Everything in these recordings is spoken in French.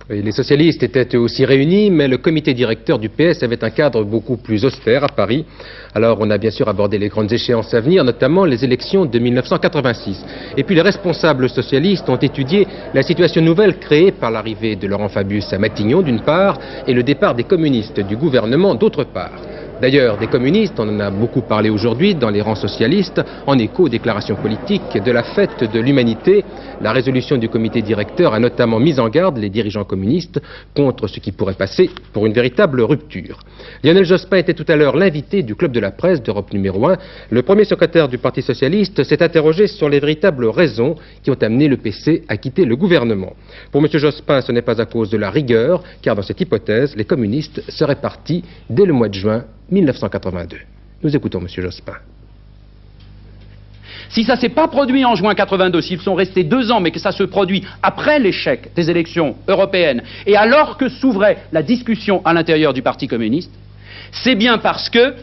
Oui, les socialistes étaient aussi réunis, mais le comité directeur du PS avait un cadre beaucoup plus austère à Paris. Alors on a bien sûr abordé les grandes échéances à venir, notamment les élections de 1986. Et puis les responsables socialistes ont étudié la situation nouvelle créée par l'arrivée de Laurent Fabius à Matignon d'une part, et le départ des communistes du gouvernement d'autre part. D'ailleurs, des communistes, on en a beaucoup parlé aujourd'hui dans les rangs socialistes, en écho aux déclarations politiques de la fête de l'humanité. La résolution du comité directeur a notamment mis en garde les dirigeants communistes contre ce qui pourrait passer pour une véritable rupture. Lionel Jospin était tout à l'heure l'invité du Club de la Presse d'Europe numéro 1. Le premier secrétaire du Parti socialiste s'est interrogé sur les véritables raisons qui ont amené le PC à quitter le gouvernement. Pour M. Jospin, ce n'est pas à cause de la rigueur, car dans cette hypothèse, les communistes seraient partis dès le mois de juin 1982. Nous écoutons M. Jospin. Si ça ne s'est pas produit en juin 82, s'ils sont restés 2 ans, mais que ça se produit après l'échec des élections européennes, et alors que s'ouvrait la discussion à l'intérieur du Parti communiste, c'est bien parce que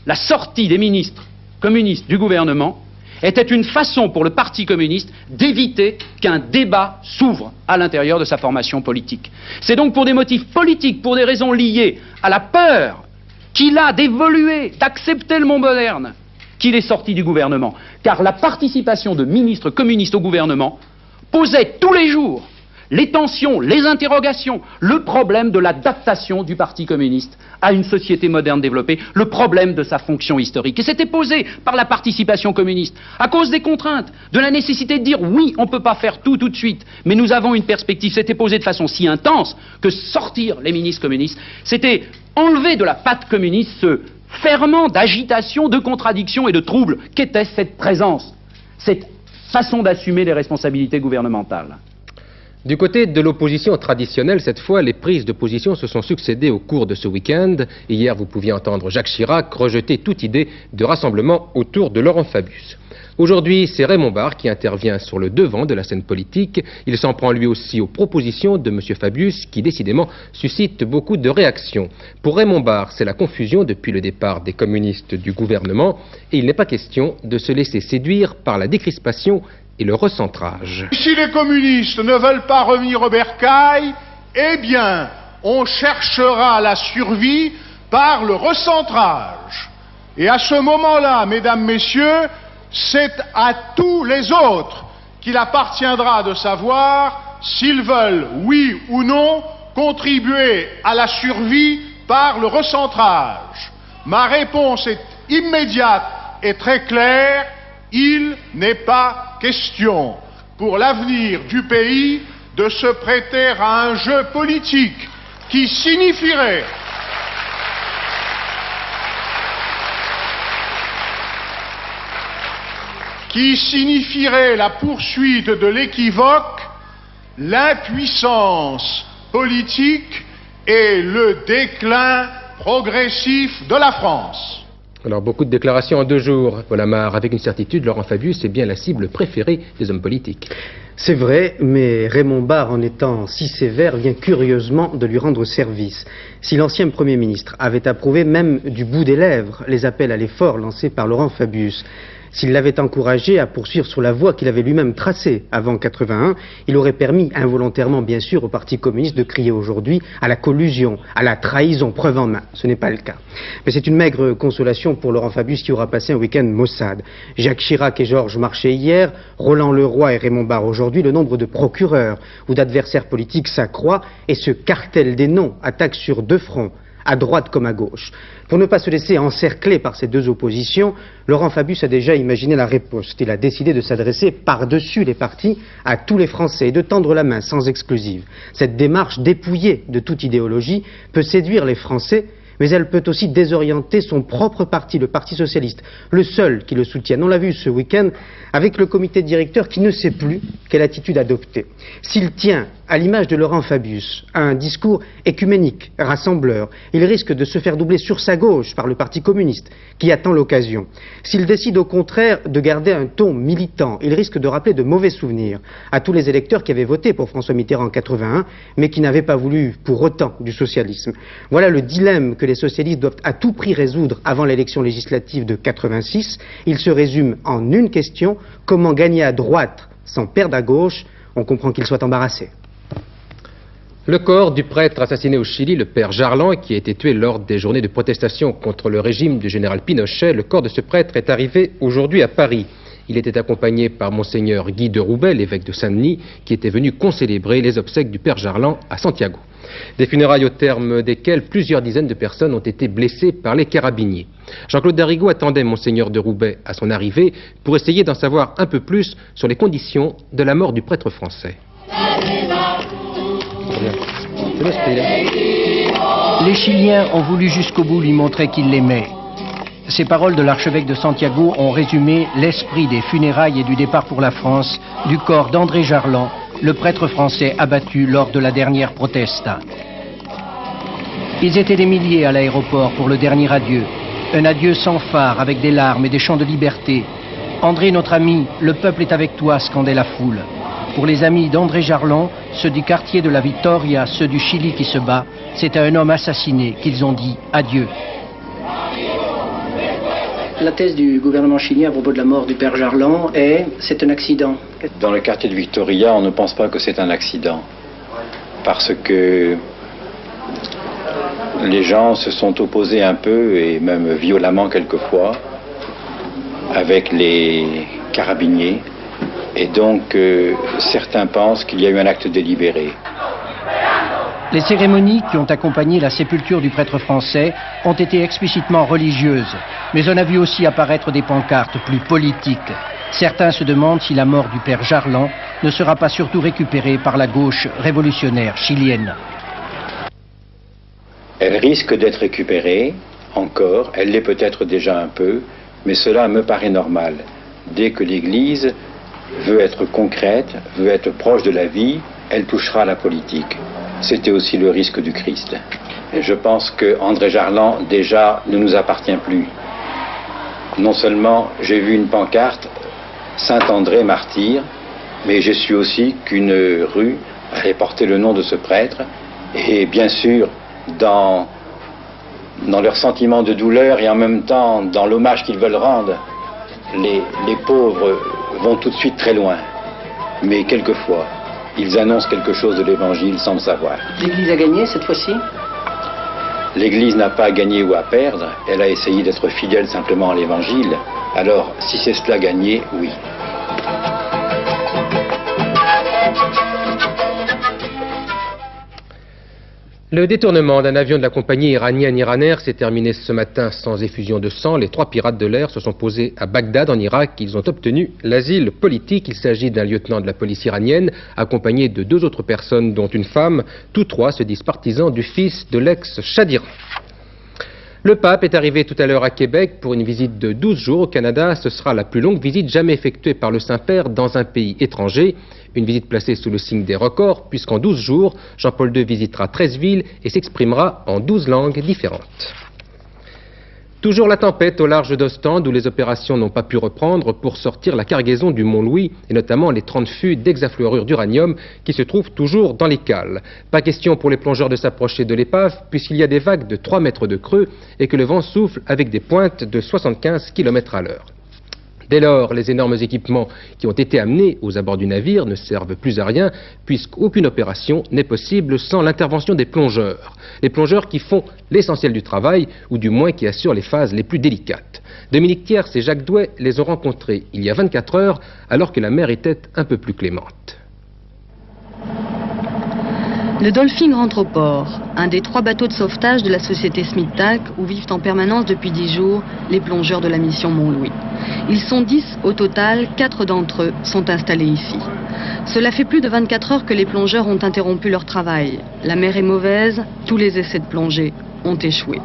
la sortie des ministres communistes du gouvernement était une façon pour le Parti communiste d'éviter qu'un débat s'ouvre à l'intérieur de sa formation politique. C'est donc pour des motifs politiques, pour des raisons liées à la peur qu'il a d'évoluer, d'accepter le monde moderne, qu'il est sorti du gouvernement. Car la participation de ministres communistes au gouvernement posait tous les jours les tensions, les interrogations, le problème de l'adaptation du Parti communiste à une société moderne développée, le problème de sa fonction historique. Et c'était posé par la participation communiste, à cause des contraintes, de la nécessité de dire oui, on ne peut pas faire tout de suite, mais nous avons une perspective. C'était posé de façon si intense que sortir les ministres communistes, c'était enlever de la patte communiste ce ferment d'agitation, de contradiction et de trouble qu'était cette présence, cette façon d'assumer les responsabilités gouvernementales. Du côté de l'opposition traditionnelle, cette fois, les prises de position se sont succédées au cours de ce week-end. Hier, vous pouviez entendre Jacques Chirac rejeter toute idée de rassemblement autour de Laurent Fabius. Aujourd'hui, c'est Raymond Barre qui intervient sur le devant de la scène politique. Il s'en prend lui aussi aux propositions de M. Fabius qui, décidément, suscitent beaucoup de réactions. Pour Raymond Barre, c'est la confusion depuis le départ des communistes du gouvernement et il n'est pas question de se laisser séduire par la décrispation et le recentrage. Si les communistes ne veulent pas revenir au bercail, eh bien, on cherchera la survie par le recentrage. Et à ce moment-là, mesdames, messieurs, c'est à tous les autres qu'il appartiendra de savoir s'ils veulent, oui ou non, contribuer à la survie par le recentrage. Ma réponse est immédiate et très claire. Il n'est pas question, pour l'avenir du pays, de se prêter à un jeu politique qui signifierait la poursuite de l'équivoque, l'impuissance politique et le déclin progressif de la France. Alors, beaucoup de déclarations en 2 jours. Voilà, Mar, avec une certitude, Laurent Fabius est bien la cible préférée des hommes politiques. C'est vrai, mais Raymond Barre, en étant si sévère, vient curieusement de lui rendre service. Si l'ancien Premier ministre avait approuvé même du bout des lèvres les appels à l'effort lancés par Laurent Fabius, s'il l'avait encouragé à poursuivre sur la voie qu'il avait lui-même tracée avant 81, il aurait permis involontairement, bien sûr, au Parti communiste de crier aujourd'hui à la collusion, à la trahison, preuve en main. Ce n'est pas le cas. Mais c'est une maigre consolation pour Laurent Fabius qui aura passé un week-end maussade. Jacques Chirac et Georges Marchais hier, Roland Leroy et Raymond Barre aujourd'hui, le nombre de procureurs ou d'adversaires politiques s'accroît et ce cartel des noms attaque sur 2 fronts, à droite comme à gauche. Pour ne pas se laisser encercler par ces 2 oppositions, Laurent Fabius a déjà imaginé la riposte. Il a décidé de s'adresser par-dessus les partis à tous les Français et de tendre la main sans exclusive. Cette démarche dépouillée de toute idéologie peut séduire les Français, mais elle peut aussi désorienter son propre parti, le Parti socialiste, le seul qui le soutienne. On l'a vu ce week-end avec le comité directeur qui ne sait plus quelle attitude adopter. S'il tient, à l'image de Laurent Fabius, à un discours écuménique, rassembleur, il risque de se faire doubler sur sa gauche par le Parti communiste, qui attend l'occasion. S'il décide au contraire de garder un ton militant, il risque de rappeler de mauvais souvenirs à tous les électeurs qui avaient voté pour François Mitterrand en 81, mais qui n'avaient pas voulu pour autant du socialisme. Voilà le dilemme que les socialistes doivent à tout prix résoudre avant l'élection législative de 86. Il se résume en une question: comment gagner à droite sans perdre à gauche? On comprend qu'ils soient embarrassés. Le corps du prêtre assassiné au Chili, le père Jarlan, qui a été tué lors des journées de protestation contre le régime du général Pinochet, le corps de ce prêtre est arrivé aujourd'hui à Paris. Il était accompagné par Monseigneur Guy de Roubaix, l'évêque de Saint-Denis, qui était venu concélébrer les obsèques du père Jarlan à Santiago. Des funérailles au terme desquelles plusieurs dizaines de personnes ont été blessées par les carabiniers. Jean-Claude Darigo attendait Monseigneur de Roubaix à son arrivée pour essayer d'en savoir un peu plus sur les conditions de la mort du prêtre français. Les Chiliens ont voulu jusqu'au bout lui montrer qu'ils l'aimaient. Ces paroles de l'archevêque de Santiago ont résumé l'esprit des funérailles et du départ pour la France du corps d'André Jarlan, le prêtre français abattu lors de la dernière protesta. Ils étaient des milliers à l'aéroport pour le dernier adieu. Un adieu sans phare, avec des larmes et des chants de liberté. André, notre ami, le peuple est avec toi, scandait la foule. Pour les amis d'André Jarlan, ceux du quartier de la Victoria, ceux du Chili qui se bat, c'est à un homme assassiné qu'ils ont dit adieu. La thèse du gouvernement chilien à propos de la mort du père Jarlan est c'est un accident. Dans le quartier de Victoria, on ne pense pas que c'est un accident. Parce que les gens se sont opposés un peu, et même violemment quelquefois, avec les carabiniers. Et donc, certains pensent qu'il y a eu un acte délibéré. Les cérémonies qui ont accompagné la sépulture du prêtre français ont été explicitement religieuses, mais on a vu aussi apparaître des pancartes plus politiques. Certains se demandent si la mort du père Jarlan ne sera pas surtout récupérée par la gauche révolutionnaire chilienne. Elle risque d'être récupérée, encore, elle l'est peut-être déjà un peu, mais cela me paraît normal. Dès que l'Église veut être concrète, veut être proche de la vie, elle touchera à la politique. C'était aussi le risque du Christ. Et je pense que André Jarlan, déjà, ne nous appartient plus. Non seulement j'ai vu une pancarte « Saint-André, martyr », mais j'ai su aussi qu'une rue allait porter le nom de ce prêtre. Et bien sûr, dans leur sentiment de douleur et en même temps dans l'hommage qu'ils veulent rendre, les pauvres vont tout de suite très loin. Mais quelquefois, ils annoncent quelque chose de l'Évangile sans le savoir. L'Église a gagné cette fois-ci? L'Église n'a pas à gagner ou à perdre, elle a essayé d'être fidèle simplement à l'Évangile. Alors, si c'est cela gagné, oui. Le détournement d'un avion de la compagnie iranienne Iranair s'est terminé ce matin sans effusion de sang. Les 3 pirates de l'air se sont posés à Bagdad, en Irak. Ils ont obtenu l'asile politique. Il s'agit d'un lieutenant de la police iranienne, accompagné de 2 autres personnes, dont une femme. Tous 3 se disent partisans du fils de l'ex-Shah d'Iran. Le pape est arrivé tout à l'heure à Québec pour une visite de 12 jours au Canada. Ce sera la plus longue visite jamais effectuée par le Saint-Père dans un pays étranger. Une visite placée sous le signe des records, puisqu'en 12 jours, Jean-Paul II visitera 13 villes et s'exprimera en 12 langues différentes. Toujours la tempête au large d'Ostende, où les opérations n'ont pas pu reprendre pour sortir la cargaison du Mont-Louis, et notamment les 30 fûts d'hexafluorure d'uranium qui se trouvent toujours dans les cales. Pas question pour les plongeurs de s'approcher de l'épave, puisqu'il y a des vagues de 3 mètres de creux et que le vent souffle avec des pointes de 75 km/h. Dès lors, les énormes équipements qui ont été amenés aux abords du navire ne servent plus à rien, puisqu'aucune opération n'est possible sans l'intervention des plongeurs. Les plongeurs qui font l'essentiel du travail, ou du moins qui assurent les phases les plus délicates. Dominique Thiers et Jacques Douai les ont rencontrés il y a 24 heures, alors que la mer était un peu plus clémente. Le Dolphin rentre au port, un des 3 bateaux de sauvetage de la société Smith-Tac où vivent en permanence depuis 10 jours les plongeurs de la mission Mont-Louis. Ils sont 10 au total, 4 d'entre eux sont installés ici. Cela fait plus de 24 heures que les plongeurs ont interrompu leur travail. La mer est mauvaise, tous les essais de plongée ont échoué.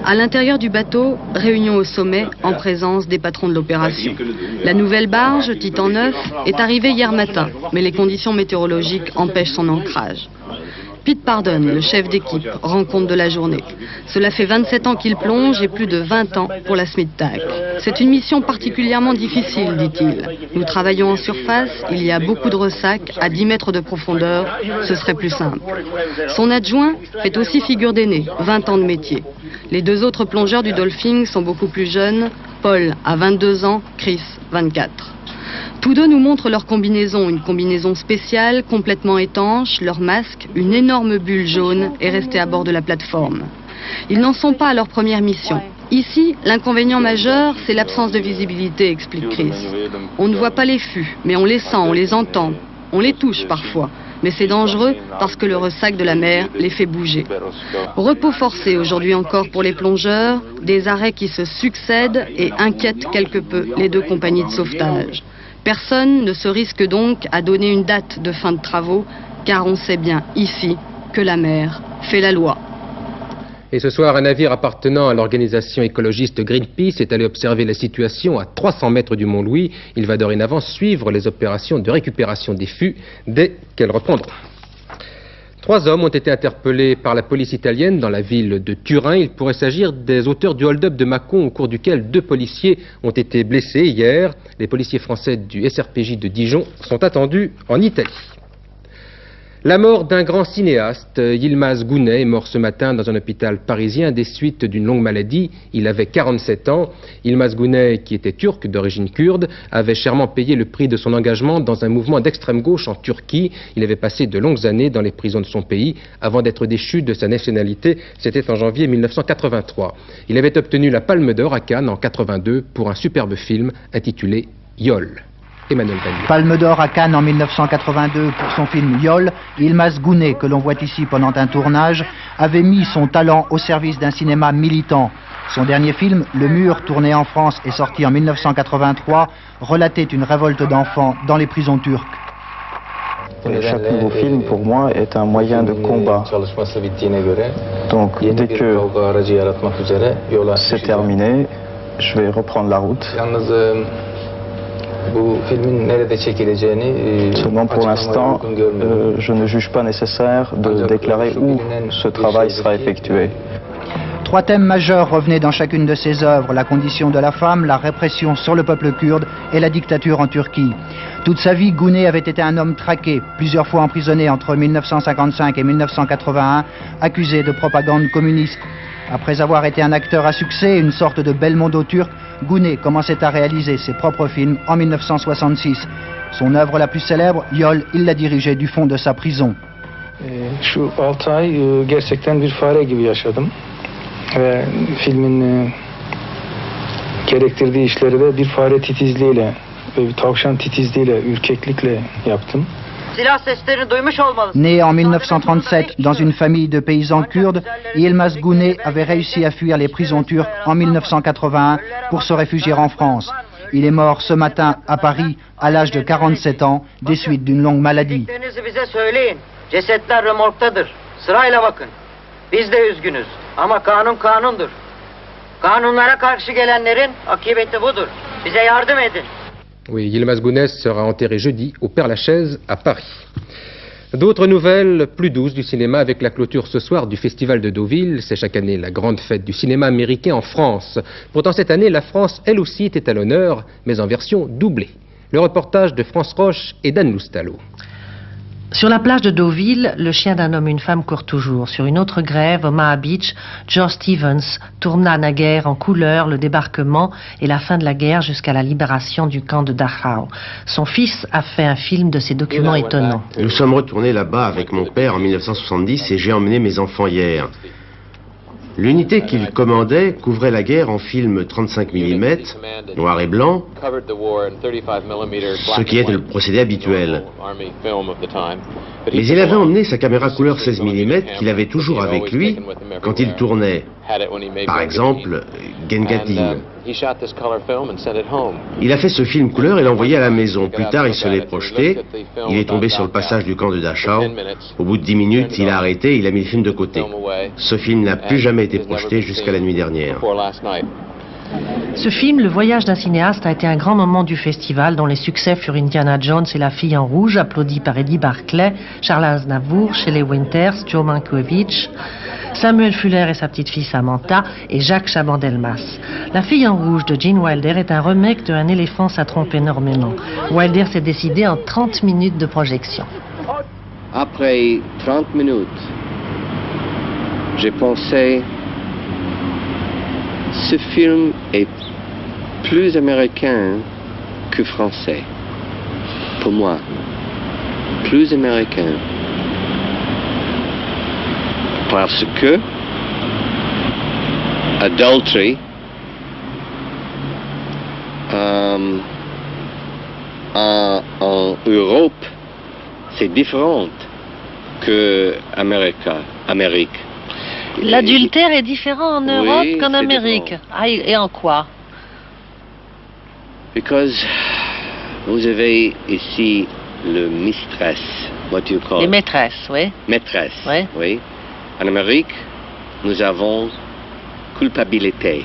À l'intérieur du bateau, réunion au sommet en présence des patrons de l'opération. La nouvelle barge, Titan 9, est arrivée hier matin, mais les conditions météorologiques empêchent son ancrage. Pete Pardon, le chef d'équipe, rend compte de la journée. Cela fait 27 ans qu'il plonge et plus de 20 ans pour la Smith-Tac. C'est une mission particulièrement difficile, dit-il. Nous travaillons en surface, il y a beaucoup de ressacs, à 10 mètres de profondeur, ce serait plus simple. Son adjoint fait aussi figure d'aîné, 20 ans de métier. Les 2 autres plongeurs du Dolphin sont beaucoup plus jeunes, Paul a 22 ans, Chris 24. Tous deux nous montrent leur combinaison, une combinaison spéciale, complètement étanche, leur masque, une énorme bulle jaune est restée à bord de la plateforme. Ils n'en sont pas à leur première mission. Ici, l'inconvénient majeur, c'est l'absence de visibilité, explique Chris. On ne voit pas les fûts, mais on les sent, on les entend, on les touche parfois. Mais c'est dangereux parce que le ressac de la mer les fait bouger. Repos forcé aujourd'hui encore pour les plongeurs, des arrêts qui se succèdent et inquiètent quelque peu les deux compagnies de sauvetage. Personne ne se risque donc à donner une date de fin de travaux, car on sait bien ici que la mer fait la loi. Et ce soir, un navire appartenant à l'organisation écologiste Greenpeace est allé observer la situation à 300 mètres du Mont-Louis. Il va dorénavant suivre les opérations de récupération des fûts dès qu'elles reprendront. 3 hommes ont été interpellés par la police italienne dans la ville de Turin. Il pourrait s'agir des auteurs du hold-up de Mâcon au cours duquel 2 policiers ont été blessés hier. Les policiers français du SRPJ de Dijon sont attendus en Italie. La mort d'un grand cinéaste, Yılmaz Güney, est mort ce matin dans un hôpital parisien des suites d'une longue maladie. Il avait 47 ans. Yılmaz Güney, qui était turc d'origine kurde, avait chèrement payé le prix de son engagement dans un mouvement d'extrême gauche en Turquie. Il avait passé de longues années dans les prisons de son pays avant d'être déchu de sa nationalité. C'était en janvier 1983. Il avait obtenu la Palme d'Or à Cannes en 82 pour un superbe film intitulé Yol. Emmanuel Bagneux. Palme d'Or à Cannes en 1982 pour son film Yol. Yılmaz Güney, que l'on voit ici pendant un tournage, avait mis son talent au service d'un cinéma militant. Son dernier film, Le Mur, tourné en France et sorti en 1983, relatait une révolte d'enfants dans les prisons turques. Chaque nouveau film, pour moi, est un moyen de combat. Donc, dès que c'est terminé, je vais reprendre la route. Seulement pour l'instant, je ne juge pas nécessaire de déclarer où ce travail sera effectué. 3 thèmes majeurs revenaient dans chacune de ses œuvres: la condition de la femme, la répression sur le peuple kurde et la dictature en Turquie. Toute sa vie, Güney avait été un homme traqué, plusieurs fois emprisonné entre 1955 et 1981, accusé de propagande communiste. Après avoir été un acteur à succès, une sorte de Belmondo turc, Güney commençait à réaliser ses propres films en 1966. Son œuvre la plus célèbre, Yol, il la dirigeait du fond de sa prison. Şu 6 ay gerçekten bir fare gibi yaşadım ve filmin gerektirdiği işleri de bir fare titizliğiyle ve bir tavşan titizliğiyle, ürkeklikle yaptım. Né en 1937 dans une famille de paysans kurdes, Yılmaz Güney avait réussi à fuir les prisons turques en 1981 pour se réfugier en France. Il est mort ce matin à Paris à l'âge de 47 ans des suites d'une longue maladie. Cesetler remorktadır. Sırayla bakın. Biz de üzgünüz. Ama kanun kanundur. Kanunlara karşı gelenlerin akıbeti budur. Bize yardım edin. Oui, Yılmaz Güney sera enterré jeudi au Père-Lachaise à Paris. D'autres nouvelles plus douces du cinéma avec la clôture ce soir du Festival de Deauville. C'est chaque année la grande fête du cinéma américain en France. Pourtant cette année, la France, elle aussi, était à l'honneur, mais en version doublée. Le reportage de France Roche et d'Anne Loustalot. Sur la plage de Deauville, le chien d'un homme et une femme court toujours. Sur une autre grève, Omaha Beach, George Stevens tourna naguère en couleur le débarquement et la fin de la guerre jusqu'à la libération du camp de Dachau. Son fils a fait un film de ces documents étonnants. Nous sommes retournés là-bas avec mon père en 1970 et j'ai emmené mes enfants hier. L'unité qu'il commandait couvrait la guerre en film 35 mm, noir et blanc, ce qui est le procédé habituel. Mais il avait emmené sa caméra couleur 16 mm qu'il avait toujours avec lui quand il tournait. Par exemple, Gengadin. Il a fait ce film couleur et l'a envoyé à la maison. Plus tard, il se l'est projeté. Il est tombé sur le passage du camp de Dachau. Au bout de 10 minutes, il a arrêté et il a mis le film de côté. Ce film n'a plus jamais été projeté jusqu'à la nuit dernière. Ce film, Le voyage d'un cinéaste, a été un grand moment du festival dont les succès furent Indiana Jones et La fille en rouge, applaudi par Eddie Barclay, Charles Aznavour, Shelley Winters, Joe Mankiewicz, Samuel Fuller et sa petite-fille Samantha et Jacques Chaban-Delmas. La fille en rouge de Gene Wilder est un remake de Un éléphant, ça trompe énormément. Wilder s'est décidé en 30 minutes de projection. Après 30 minutes, j'ai pensé, ce film est plus américain que français. pour moi, plus américain. Parce que adultery en Europe, c'est différent que Amérique. L'adultère est différent en Europe Oui, qu'en c'est Amérique. différent. Ah, et en quoi? Because vous avez ici le mistress, what you call Les maîtresses, oui. maîtresse, Oui. oui. En Amérique, nous avons culpabilité.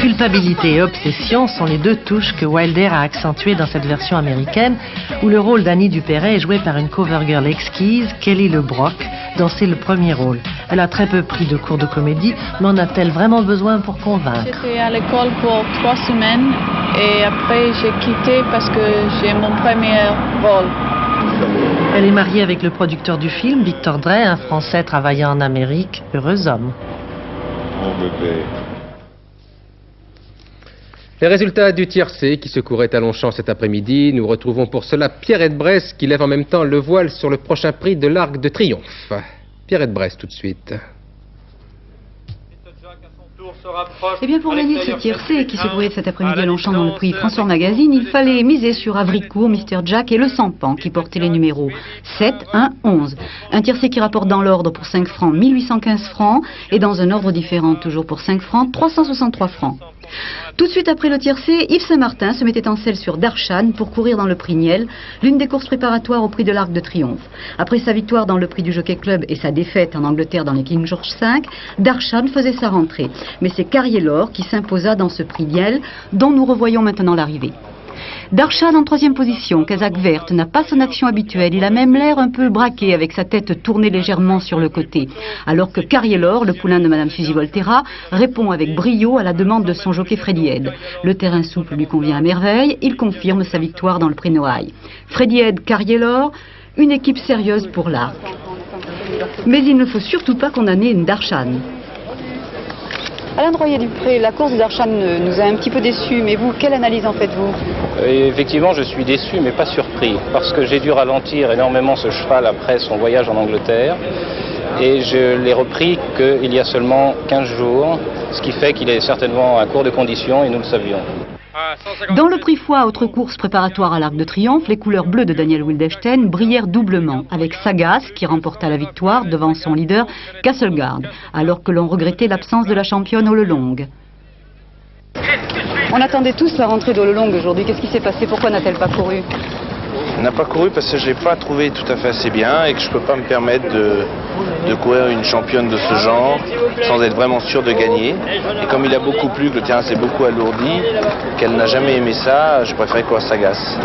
Culpabilité et obsession sont les deux touches que Wilder a accentuées dans cette version américaine, où le rôle d'Annie Dupéret est joué par une cover girl exquise, Kelly LeBrock, dont c'est le premier rôle. Elle a très peu pris de cours de comédie, mais en a-t-elle vraiment besoin pour convaincre? J'étais à l'école pour 3 semaines et après j'ai quitté parce que j'ai mon premier rôle. Elle est mariée avec le producteur du film, Victor Drey, un Français travaillant en Amérique, heureux homme. Les résultats du tiercé qui secourait à Longchamp cet après-midi. Nous retrouvons pour cela Pierrette Bresse qui lève en même temps le voile sur le prochain prix de l'Arc de Triomphe. Pierrette Bresse tout de suite. Eh bien, pour gagner ce tiercé qui se courait cet après-midi à Longchamp dans le prix François Magazine, il fallait miser sur Avricourt, Mr. Jack et le Sampan qui portaient les numéros 7, 1, 11. Un tiercé qui rapporte dans l'ordre pour 5 francs 1815 francs et dans un ordre différent toujours pour 5 francs 363 francs. Tout de suite après le tiercé, Yves Saint-Martin se mettait en selle sur Darshan pour courir dans le prix Niel, l'une des courses préparatoires au prix de l'Arc de Triomphe. Après sa victoire dans le prix du Jockey Club et sa défaite en Angleterre dans les King George V, Darshan faisait sa rentrée. Mais c'est Carrier-Laure qui s'imposa dans ce prix Niel, dont nous revoyons maintenant l'arrivée. Darshan en 3e position, Casaque verte, n'a pas son action habituelle. Il a même l'air un peu braqué avec sa tête tournée légèrement sur le côté. Alors que Carrier-Laure, le poulain de Madame Suzy Volterra, répond avec brio à la demande de son jockey Freddy Head. Le terrain souple lui convient à merveille. Il confirme sa victoire dans le prix Noailles. Freddy Head, Carrier-Laure, une équipe sérieuse pour l'Arc. Mais il ne faut surtout pas condamner une Darshan. Alain Droyer-Dupré, la course d'Arshan nous a un petit peu déçus, mais vous, quelle analyse en faites-vous? Effectivement, je suis déçu, mais pas surpris, parce que j'ai dû ralentir énormément ce cheval après son voyage en Angleterre, et je l'ai repris qu'il y a seulement 15 jours, ce qui fait qu'il est certainement à court de conditions, et nous le savions. Dans le prix Foix, autre course préparatoire à l'Arc de Triomphe, les couleurs bleues de Daniel Wildestein brillèrent doublement, avec Sagas qui remporta la victoire devant son leader Castleguard, alors que l'on regrettait l'absence de la championne All Along. On attendait tous la rentrée d'All Along aujourd'hui. Qu'est-ce qui s'est passé? Pourquoi n'a-t-elle pas couru? Elle n'a pas couru parce que je ne l'ai pas trouvé tout à fait assez bien et que je ne peux pas me permettre de courir une championne de ce genre sans être vraiment sûr de gagner. Et comme il a beaucoup plu, que le terrain s'est beaucoup alourdi, qu'elle n'a jamais aimé ça, je préférais courir Sagas.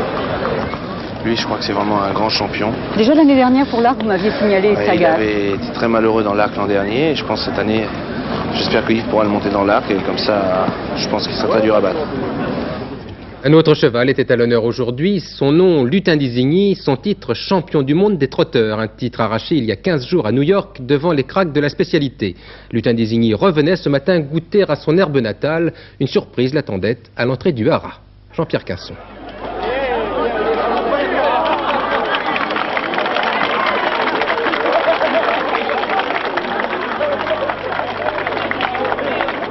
Lui, je crois que c'est vraiment un grand champion. Déjà l'année dernière pour l'Arc, vous m'aviez signalé Sagas. Il avait été très malheureux dans l'Arc l'an dernier et je pense que cette année, j'espère que Yves pourra le monter dans l'Arc et comme ça, je pense qu'il sera très dur à battre. Un autre cheval était à l'honneur aujourd'hui, son nom Lutin d'Isigny, son titre champion du monde des trotteurs, un titre arraché il y a 15 jours à New York devant les cracks de la spécialité. Lutin d'Isigny revenait ce matin goûter à son herbe natale, une surprise l'attendait à l'entrée du haras. Jean-Pierre Casson.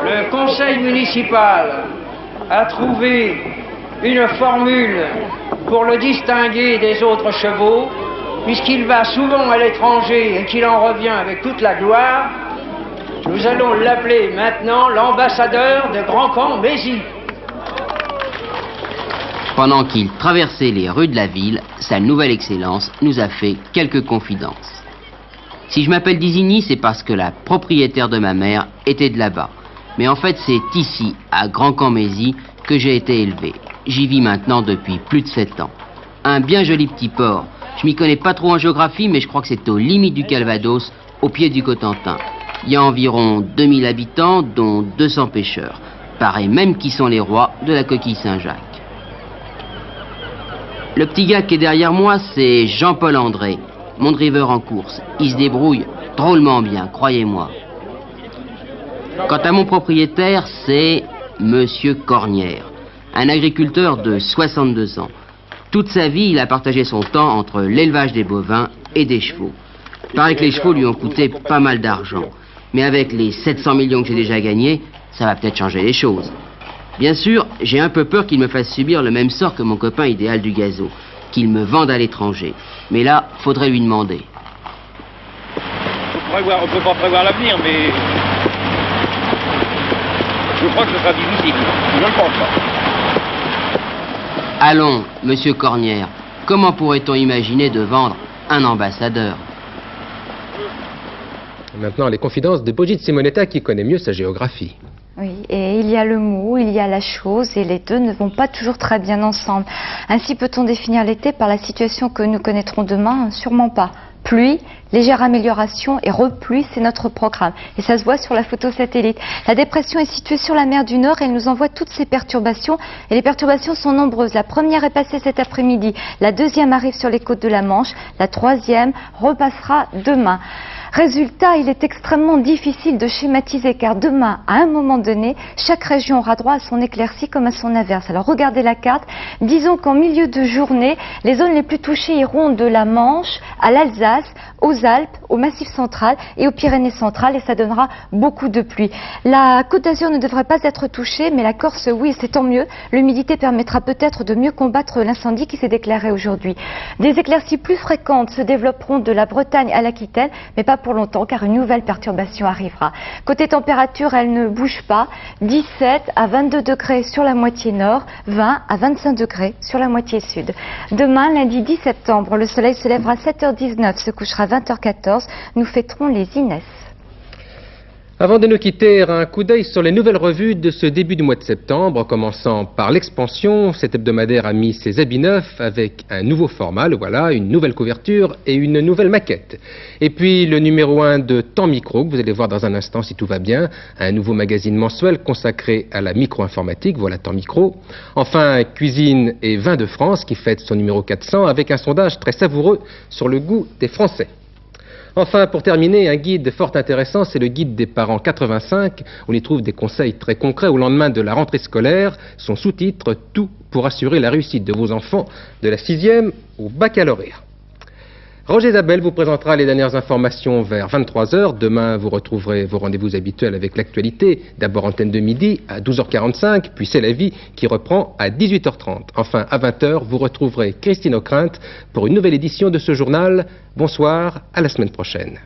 Le conseil municipal a trouvé une formule pour le distinguer des autres chevaux, puisqu'il va souvent à l'étranger et qu'il en revient avec toute la gloire. Nous allons l'appeler maintenant l'ambassadeur de Grand Camp Mézy. Pendant qu'il traversait les rues de la ville, sa nouvelle excellence nous a fait quelques confidences. Si je m'appelle d'Isigny, c'est parce que la propriétaire de ma mère était de là-bas. Mais en fait, c'est ici, à Grand Camp Mézy, que j'ai été élevé. J'y vis maintenant depuis plus de 7 ans. Un bien joli petit port. Je m'y connais pas trop en géographie, mais je crois que c'est aux limites du Calvados, au pied du Cotentin. Il y a environ 2000 habitants, dont 200 pêcheurs. Paraît même qu'ils sont les rois de la coquille Saint-Jacques. Le petit gars qui est derrière moi, c'est Jean-Paul André, mon driver en course. Il se débrouille drôlement bien, croyez-moi. Quant à mon propriétaire, c'est Monsieur Cornière, un agriculteur de 62 ans. Toute sa vie, il a partagé son temps entre l'élevage des bovins et des chevaux. Il paraît que les chevaux lui ont coûté pas mal d'argent. Mais avec les 700 millions que j'ai déjà gagnés, ça va peut-être changer les choses. Bien sûr, j'ai un peu peur qu'il me fasse subir le même sort que mon copain idéal du gazo, qu'il me vende à l'étranger. Mais là, faudrait lui demander. On ne peut pas prévoir l'avenir, mais je crois que ce sera difficile. Je ne pense pas. Allons, monsieur Cornière, comment pourrait-on imaginer de vendre un ambassadeur? Maintenant, les confidences de Brigitte Simonetta qui connaît mieux sa géographie. Oui, et il y a le mot, il y a la chose, et les deux ne vont pas toujours très bien ensemble. Ainsi peut-on définir l'été par la situation que nous connaîtrons demain? Sûrement pas. Pluie, légère amélioration et repluie, c'est notre programme. Et ça se voit sur la photo satellite. La dépression est située sur la mer du Nord et elle nous envoie toutes ces perturbations. Et les perturbations sont nombreuses. La première est passée cet après-midi. La deuxième arrive sur les côtes de la Manche. La troisième repassera demain. Résultat, il est extrêmement difficile de schématiser car demain, à un moment donné, chaque région aura droit à son éclaircie comme à son inverse. Alors regardez la carte, disons qu'en milieu de journée, les zones les plus touchées iront de la Manche à l'Alsace, aux Alpes, au Massif central et aux Pyrénées centrales et ça donnera beaucoup de pluie. La Côte d'Azur ne devrait pas être touchée, mais la Corse, oui, c'est tant mieux. L'humidité permettra peut-être de mieux combattre l'incendie qui s'est déclaré aujourd'hui. Des éclaircies plus fréquentes se développeront de la Bretagne à l'Aquitaine, mais pas pour longtemps car une nouvelle perturbation arrivera. Côté température, elle ne bouge pas. 17 à 22 degrés sur la moitié nord, 20 à 25 degrés sur la moitié sud. Demain, lundi 10 septembre, le soleil se lèvera à 7h19, se couchera à 20h14. Nous fêterons les Inès. Avant de nous quitter, un coup d'œil sur les nouvelles revues de ce début du mois de septembre, commençant par l'Expansion. Cet hebdomadaire a mis ses habits neufs avec un nouveau format, le voilà, une nouvelle couverture et une nouvelle maquette. Et puis le numéro 1 de Temps Micro, que vous allez voir dans un instant si tout va bien, un nouveau magazine mensuel consacré à la micro-informatique, voilà Temps Micro. Enfin, Cuisine et Vin de France qui fête son numéro 400 avec un sondage très savoureux sur le goût des Français. Enfin, pour terminer, un guide fort intéressant, c'est le guide des parents 85. On y trouve des conseils très concrets au lendemain de la rentrée scolaire. Son sous-titre, tout pour assurer la réussite de vos enfants de la 6e au baccalauréat. Roger Isabelle vous présentera les dernières informations vers 23h. Demain, vous retrouverez vos rendez-vous habituels avec l'actualité. D'abord antenne de midi à 12h45, puis C'est la vie qui reprend à 18h30. Enfin, à 20h, vous retrouverez Christine Ockrent pour une nouvelle édition de ce journal. Bonsoir, à la semaine prochaine.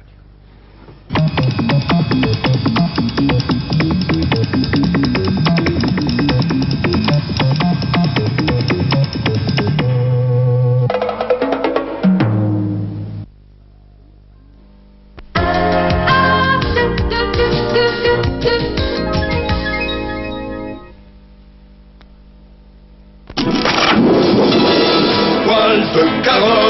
De carotte.